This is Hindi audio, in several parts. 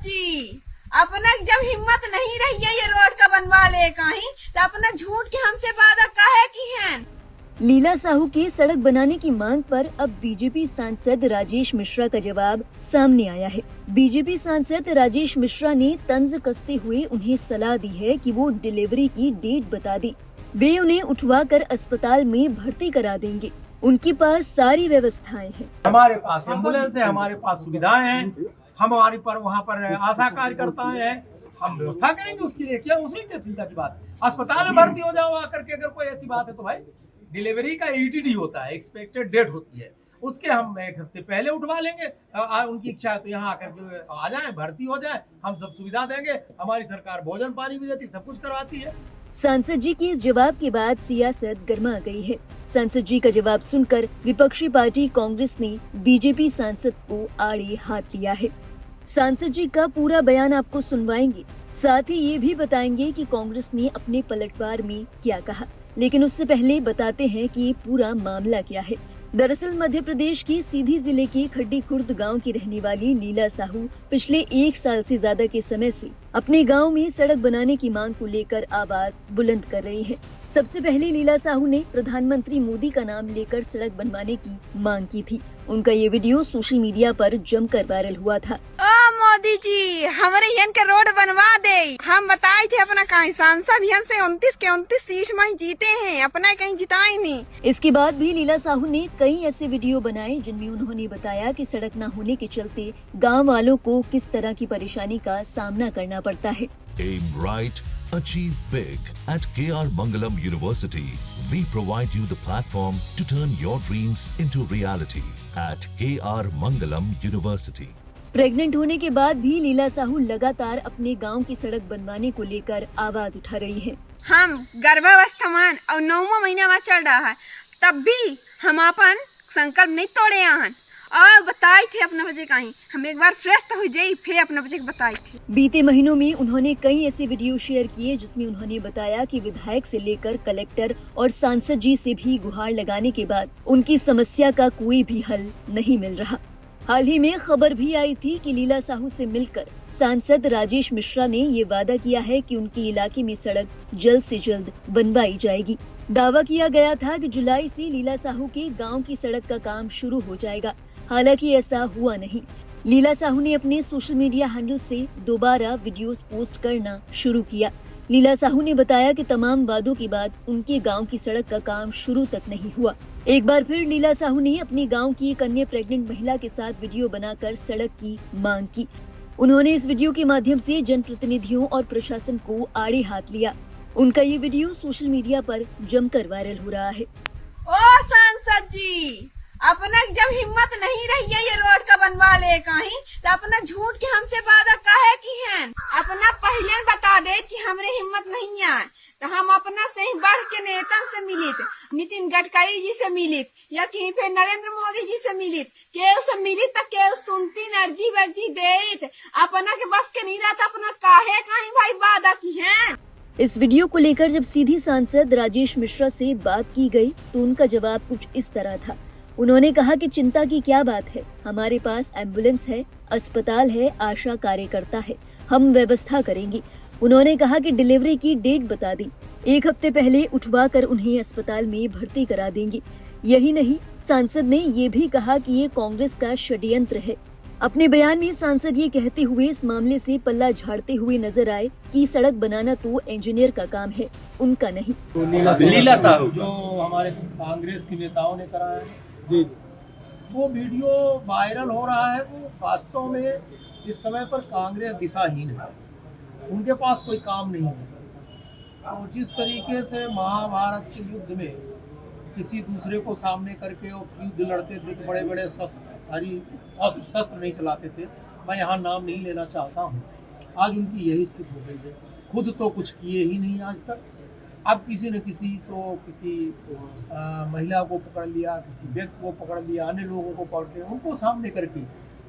जी, अपना जब हिम्मत नहीं रही है ये रोड का बनवा ले कहीं, तो अपना झूठ के हमसे वादा काहे की है। लीला साहू के सड़क बनाने की मांग पर अब बीजेपी सांसद राजेश मिश्रा का जवाब सामने आया है। बीजेपी सांसद राजेश मिश्रा ने तंज कसते हुए उन्हें सलाह दी है कि वो डिलीवरी की डेट बता दें। वे उन्हें उठवाकर अस्पताल में भर्ती करा देंगे। उनके पास सारी व्यवस्थाएं हैं। हमारे पास एम्बुलेंस है, हमारे पास सुविधाएं हैं, हमारे पर वहाँ पर आशा कार्यकर्ता है, हम व्यवस्था करेंगे उसके लिए। क्या उसमें क्या चिंता की बात है। अस्पताल में भर्ती हो जाओ आकर के, अगर कोई ऐसी बात है तो भाई डिलीवरी का ETD होता है, एक्सपेक्टेड डेट होती है, उसके हम 1 हफ्ते पहले उठवा लेंगे। उनकी इच्छा है तो यहाँ आकर के आ जाए, भर्ती हो जाए, हम सब सुविधा देंगे। हमारी सरकार भोजन पानी भी देती, सब कुछ करवाती है। सांसद जी के इस जवाब के बाद सियासत गर्मा गई है। सांसद जी का जवाब सुनकर विपक्षी पार्टी कांग्रेस ने बीजेपी सांसद को आड़े हाथ लिया है। सांसद जी का पूरा बयान आपको सुनवाएंगे, साथ ही ये भी बताएंगे कि कांग्रेस ने अपने पलटवार में क्या कहा। लेकिन उससे पहले बताते हैं कि ये पूरा मामला क्या है। दरअसल मध्य प्रदेश के सीधी जिले के खड्डी खुर्द गांव की रहने वाली लीला साहू पिछले 1 साल से ज्यादा के समय से अपने गांव में सड़क बनाने की मांग को लेकर आवाज बुलंद कर रही है। सबसे पहले लीला साहू ने प्रधानमंत्री मोदी का नाम लेकर सड़क बनवाने की मांग की थी। उनका ये वीडियो सोशल मीडिया पर जमकर वायरल हुआ था। ओ मोदी जी, हमारे यन के रोड बनवा दे। हम बताए थे अपना कहीं सांसद यन से 29 के 29 सीट में जीते हैं, अपना कहीं जिताए नहीं। इसके बाद भी लीला साहू ने कई ऐसे वीडियो बनाए जिनमें उन्होंने बताया कि सड़क न होने के चलते गांव वालों को किस तरह की परेशानी का सामना करना पड़ता है। Aim right, achieve big. At KR Mangalam University, we provide you the platform to turn your dreams into reality. At KR Mangalam University. Pregnant होने के बाद भी लीला साहू लगातार अपने गांव की सड़क बनवाने को लेकर आवाज उठा रही है। हम गर्भावस्था मान और 9वां महीना में चल रहा है, तब भी हम अपन संकल्प नहीं तोड़े हैं और बताए थे अपना बच्चे कहीं हम एक बार फ्रेश तो हो जाए, फिर अपना बच्चे को बताए थे। बीते महीनों में उन्होंने कई ऐसे वीडियो शेयर किए जिसमें उन्होंने बताया कि विधायक से लेकर कलेक्टर और सांसद जी से भी गुहार लगाने के बाद उनकी समस्या का कोई भी हल नहीं मिल रहा। हाल ही में खबर भी आई थी कि लीला साहू से मिलकर सांसद राजेश मिश्रा ने ये वादा किया है कि उनके इलाके में सड़क जल्द से जल्द बनवाई जाएगी। दावा किया गया था कि जुलाई से लीला साहू के गांव की सड़क का काम शुरू हो जाएगा। हालांकि ऐसा हुआ नहीं। लीला साहू ने अपने सोशल मीडिया हैंडल से दोबारा वीडियोस पोस्ट करना शुरू किया। लीला साहू ने बताया कि तमाम वादों के बाद उनके गांव की सड़क का काम शुरू तक नहीं हुआ। एक बार फिर लीला साहू ने अपने गांव की एक अन्य प्रेग्नेंट महिला के साथ वीडियो बनाकर सड़क की मांग की। उन्होंने इस वीडियो के माध्यम से जनप्रतिनिधियों और प्रशासन को आड़े हाथ लिया। उनका ये वीडियो सोशल मीडिया पर जमकर वायरल हो रहा है। ओ सांसद जी, अपना जब हिम्मत नहीं रही है ये रोड का बनवा ले कहीं, तो अपना झूठ के हमसे वादा काहे की है। अपना पहले बता दे कि हमरे हिम्मत नहीं है, तो हम अपना से ही बढ़ के नेता से मिलित, नितिन गडकरी जी से मिलित या कहीं पे नरेंद्र मोदी जी से मिलित, केहू से मिलित तो केहू सुनती अर्जी वर्जी देत। अपना के बस के नहीं रहता, अपना काहे कहीं भाई वादा की है। इस वीडियो को लेकर जब सीधी सांसद राजेश मिश्रा से बात की गई तो उनका जवाब कुछ इस तरह था। उन्होंने कहा कि चिंता की क्या बात है, हमारे पास एम्बुलेंस है, अस्पताल है, आशा कार्यकर्ता है, हम व्यवस्था करेंगे। उन्होंने कहा कि डिलीवरी की डेट बता दी, 1 हफ्ते पहले उठवा कर उन्हें अस्पताल में भर्ती करा देंगे। यही नहीं, सांसद ने ये भी कहा कि ये कांग्रेस का षड्यंत्र है। अपने बयान में सांसद ये कहते हुए इस मामले से पल्ला झाड़ते हुए नजर आए कि सड़क बनाना तो इंजीनियर का काम है, उनका नहीं। तो लीला साहू जो हमारे कांग्रेस के नेताओं ने करा है जी, वो वीडियो वायरल हो रहा है, वो वास्तव में इस समय पर कांग्रेस दिशाहीन है, उनके पास कोई काम नहीं है। तो जिस तरीके से महाभारत के युद्ध में किसी दूसरे को सामने करके वो युद्ध लड़ते थे तो बड़े बड़े शस्त्र नहीं चलाते थे, मैं यहाँ नाम नहीं लेना चाहता हूँ। आज उनकी यही स्थिति हो गई है, खुद तो कुछ किए ही नहीं आज तक। अब किसी न किसी महिला को पकड़ लिया, किसी व्यक्ति को पकड़ लिया, अन्य लोगों को पकड़ के उनको सामने करके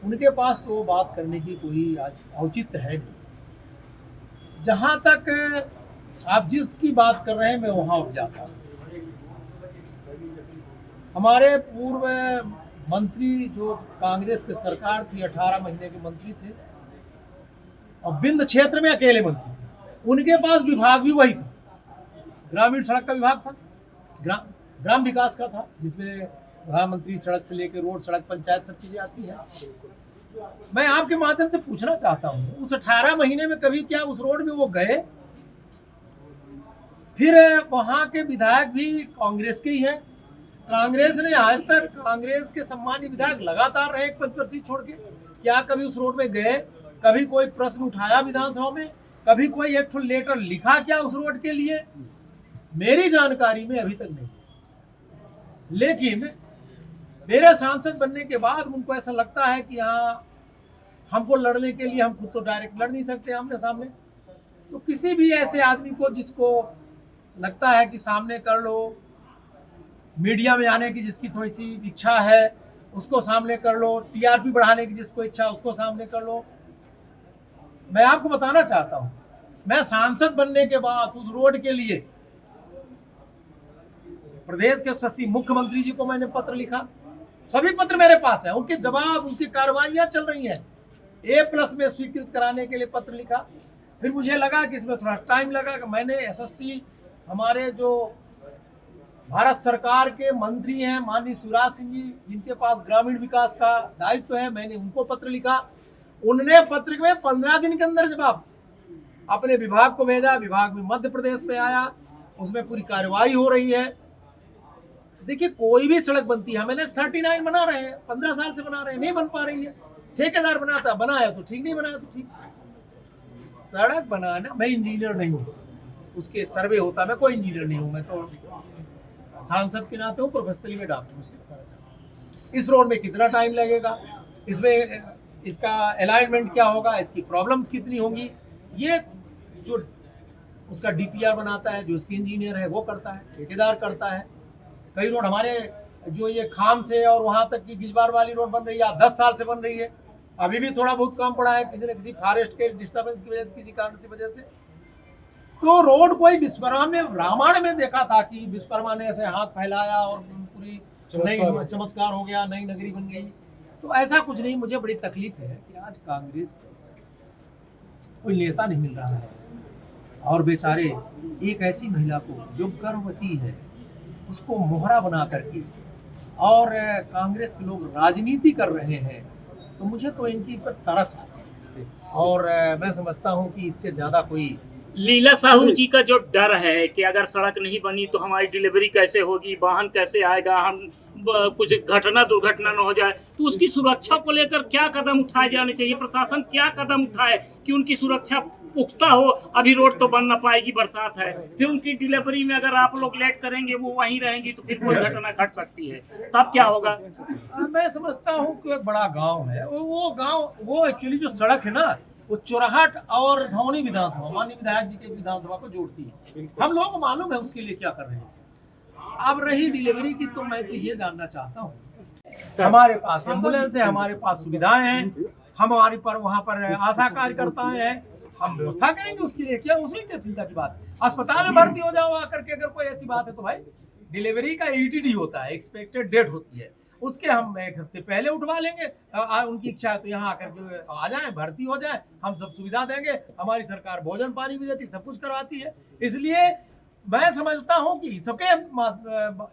उनके पास तो बात करने की कोई आज औचित्य है नहीं। जहाँ तक आप जिसकी बात कर रहे हैं मैं वहाँ उठ जाता हूँ। हमारे पूर्व मंत्री जो कांग्रेस की सरकार थी, 18 महीने के मंत्री थे, और बिंद क्षेत्र में अकेले मंत्री थे। उनके पास विभाग भी वही था, ग्रामीण सड़क का विभाग था, ग्राम विकास का था, जिसमें प्रधानमंत्री सड़क से लेकर रोड, सड़क, पंचायत सब चीजें आती है। मैं आपके माध्यम से पूछना चाहता हूँ, उस 18 महीने में कभी क्या उस रोड में वो गए? फिर वहां के विधायक भी कांग्रेस के ही हैं। कांग्रेस ने आज तक, कांग्रेस के सम्मानित विधायक लगातार रहे एक पंचवर्षीय छोड़ के, क्या कभी उस रोड में गए? कभी कोई प्रश्न उठाया विधानसभा में? कभी कोई एक लेटर लिखा क्या उस रोड के लिए? मेरी जानकारी में अभी तक नहीं। लेकिन मेरे सांसद बनने के बाद उनको ऐसा लगता है कि हाँ, हमको लड़ने के लिए, हम खुद तो डायरेक्ट लड़ नहीं सकते आमने सामने, तो किसी भी ऐसे आदमी को जिसको लगता है कि सामने कर लो, मीडिया में आने की जिसकी थोड़ी सी इच्छा है उसको सामने कर लो, टीआरपी बढ़ाने की जिसको इच्छा उसको सामने कर लो। मैं आपको बताना चाहता हूं, मैं सांसद बनने के बाद उस रोड के लिए प्रदेश के यशस्वी मुख्यमंत्री जी को मैंने पत्र लिखा, सभी पत्र मेरे पास है, उनके जवाब, उनकी कार्रवाइयां चल रही हैं। A+ में स्वीकृत कराने के लिए पत्र लिखा। फिर मुझे लगा कि इसमें थोड़ा टाइम लगा, कि मैंने यशस्वी हमारे जो भारत सरकार के मंत्री हैं माननीय शिवराज सिंह जी, जिनके पास ग्रामीण विकास का दायित्व है, मैंने उनको पत्र लिखा। उन्होंने पत्र में 15 दिन के अंदर जवाब अपने विभाग को भेजा। विभाग में मध्य प्रदेश में आया, उसमें पूरी कार्रवाई हो रही है। देखिए, कोई भी सड़क बनती है, मैंने 39 बना रहे हैं, 15 साल से बना रहे हैं, नहीं बन पा रही है। ठेकेदार बनाता, बनाया तो ठीक, नहीं बनाया तो ठीक। सड़क बनाना, मैं इंजीनियर नहीं हूँ, उसके सर्वे होता, मैं कोई इंजीनियर नहीं हूँ, मैं तो सांसद के नाते हूँ, प्रोफेशनली में डॉक्टर, उससे बताना चाहता हूँ इस रोड में कितना टाइम लगेगा, इसमें इसका अलाइनमेंट क्या होगा, इसकी प्रॉब्लम्स कितनी होंगी। ये जो उसका DPR बनाता है, जो इसकी इंजीनियर है वो करता है, ठेकेदार करता है। कई रोड हमारे जो ये खाम से और वहां तक की गिजबार वाली रोड बन रही है, 10 साल से बन रही है, अभी भी थोड़ा बहुत काम पड़ा है, किसी न किसी फॉरेस्ट के डिस्टर्बेंस की वजह से, किसी कारण की वजह से। तो रोड कोई विश्वकर्मा में, रामायण में देखा था कि विश्वकर्मा ने ऐसे हाथ फैलाया और पूरी नई चमत्कार हो गया, नई नगरी बन गई। तो ऐसा कुछ नहीं। मुझे बड़ी तकलीफ है कि आज कांग्रेस को कोई नेता नहीं मिल रहा है, और बेचारे एक ऐसी महिला को जो गर्भवती है उसको मोहरा बना करके और कांग्रेस के लोग राजनीति कर रहे हैं, तो मुझे तो इनकी पर तरस आता है। और मैं समझता हूं कि इससे ज्यादा कोई लीला साहू जी का जो डर है कि अगर सड़क नहीं बनी तो हमारी डिलीवरी कैसे होगी, वाहन कैसे आएगा, हम कुछ दुर्घटना न हो जाए, तो उसकी सुरक्षा को लेकर क्या कदम उठाए जाने चाहिए? प्रशासन क्या कदम उठाए कि उनकी सुरक्षा पुख्ता हो? अभी रोड तो बन ना पाएगी, बरसात है, फिर उनकी डिलीवरी में अगर आप लोग लेट करेंगे, वो वहीं रहेंगी, तो फिर कोई घटना घट सकती है, तब क्या होगा? मैं समझता हूँ कि एक बड़ा गांव है, वो गांव, वो एक्चुअली जो सड़क है ना, वो चोराहट और धौनी विधानसभा, माननीय विधायक जी के विधानसभा को जोड़ती है। हम लोगों को मालूम है उसके लिए क्या कर रहे हैं। अब रही डिलीवरी की, तो मैं तो ये जानना चाहता हूँ, हमारे पास एम्बुलेंस है, हमारे पास सुविधाएं हैं, हमारे पर वहाँ पर आशा कार्यकर्ता हैं, हम व्यवस्था करेंगे उसके लिए। क्या उसमें क्या चिंता की बात है? अस्पताल में भर्ती हो जाओ आकर के, अगर कोई ऐसी बात है तो भाई डिलीवरी का ETD होता है, एक्सपेक्टेड डेट होती है, उसके हम 1 हफ्ते पहले उठवा लेंगे। उनकी इच्छा है तो यहाँ आकर के आ जाए, भर्ती हो जाए, हम सब सुविधा देंगे। हमारी सरकार भोजन पानी भी देती, सब कुछ करवाती है। इसलिए मैं समझता हूँ कि सबके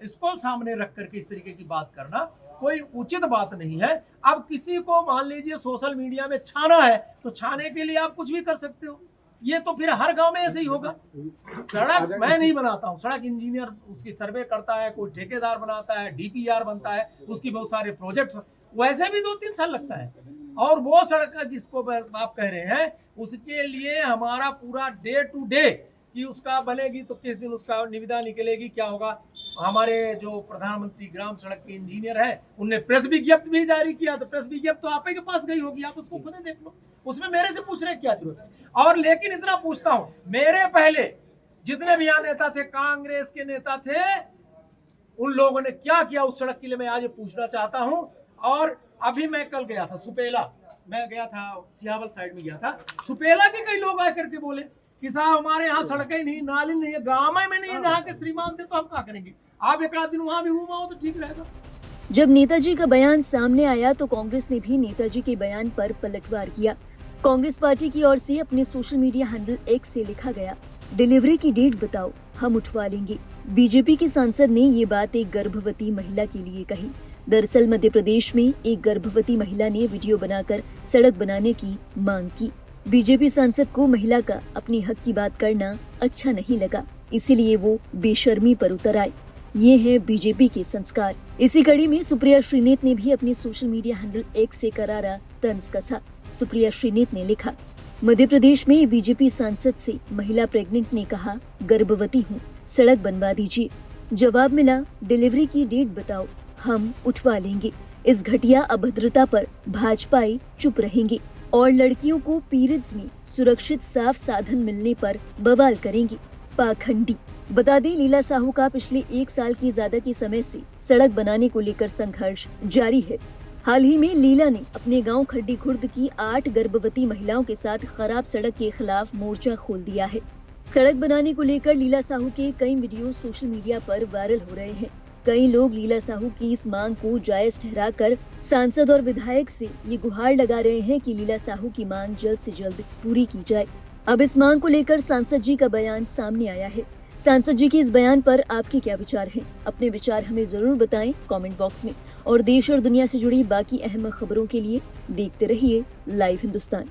इसको सामने रख करके इस तरीके की बात करना कोई उचित बात नहीं है। अब किसी को मान लीजिए सोशल मीडिया में छाना है, तो छाने के लिए आप कुछ भी कर सकते हो। ये तो फिर हर गांव में ऐसे ही होगा। सड़क मैं नहीं बनाता हूँ, सड़क इंजीनियर उसकी सर्वे करता है, कोई ठेकेदार बनाता है, DPR बनता है, उसकी बहुत सारे प्रोजेक्ट्स, वैसे भी 2-3 साल लगता है। और वो सड़क जिसको आप कह रहे हैं, उसके लिए हमारा पूरा डे टू डे कि उसका बनेगी तो किस दिन उसका निविदा निकलेगी, क्या होगा। हमारे जो प्रधानमंत्री ग्राम सड़क के इंजीनियर है, उनने प्रेस विज्ञप्ति भी जारी किया, तो प्रेस विज्ञप्ति तो आप ही के पास गई होगी, आप उसको खुद देख लो, उसमें मेरे से पूछने की क्या जरूरत है। और लेकिन इतना पूछता हूं, मेरे पहले जितने भी यहाँ नेता थे, कांग्रेस के नेता थे, उन लोगों ने क्या किया उस सड़क के लिए, मैं आज पूछना चाहता हूं। और अभी मैं कल गया था सुपेला, मैं गया था सियावल साइड में गया था, सुपेला के कई लोग आकर के बोले कि साहब हमारे यहाँ सड़कें नहीं, नाली नहीं है, गाँव में नहीं है, जहाँ के श्रीमान थे, तो हम क्या करेंगे। आप एक आध दिन वहाँ भी घूमाओ तो ठीक रहेगा। जब नेताजी का बयान सामने आया तो कांग्रेस ने भी नेताजी के बयान पर पलटवार किया। कांग्रेस पार्टी की ओर से अपने सोशल मीडिया हैंडल एक्स से लिखा गया, डिलीवरी की डेट बताओ, हम उठवा लेंगे। बीजेपी के सांसद ने ये बात एक गर्भवती महिला के लिए कही। दरअसल मध्य प्रदेश में एक गर्भवती महिला ने वीडियो बनाकर सड़क बनाने की मांग की। बीजेपी सांसद को महिला का अपने हक की बात करना अच्छा नहीं लगा, इसीलिए वो बेशर्मी पर उतर आए। ये है बीजेपी के संस्कार। इसी कड़ी में सुप्रिया श्रीनेत ने भी अपने सोशल मीडिया हैंडल एक्स से करारा तंज कसा। सुप्रिया श्रीनेत ने लिखा, मध्य प्रदेश में बीजेपी सांसद से महिला प्रेग्नेंट ने कहा गर्भवती हूँ, सड़क बनवा दीजिए। जवाब मिला डिलीवरी की डेट बताओ, हम उठवा लेंगे। इस घटिया अभद्रता पर भाजपाई चुप रहेंगे और लड़कियों को पीरियड्स में सुरक्षित साफ साधन मिलने पर बवाल करेंगे। पाखंडी। बता दें, लीला साहू का पिछले 1 साल की ज्यादा के समय से सड़क बनाने को लेकर संघर्ष जारी है। हाल ही में लीला ने अपने गांव खड्डी खुर्द की 8 गर्भवती महिलाओं के साथ खराब सड़क के खिलाफ मोर्चा खोल दिया है। सड़क बनाने को लेकर लीला साहू के कई वीडियो सोशल मीडिया पर वायरल हो रहे हैं। कई लोग लीला साहू की इस मांग को जायज ठहराकर सांसद और विधायक से ये गुहार लगा रहे हैं कि लीला साहू की मांग जल्द से जल्द पूरी की जाए। अब इस मांग को लेकर सांसद जी का बयान सामने आया है। सांसद जी के इस बयान पर आपके क्या विचार हैं? अपने विचार हमें जरूर बताएं कमेंट बॉक्स में। और देश और दुनिया से जुड़ी बाकी अहम खबरों के लिए देखते रहिए लाइव हिंदुस्तान।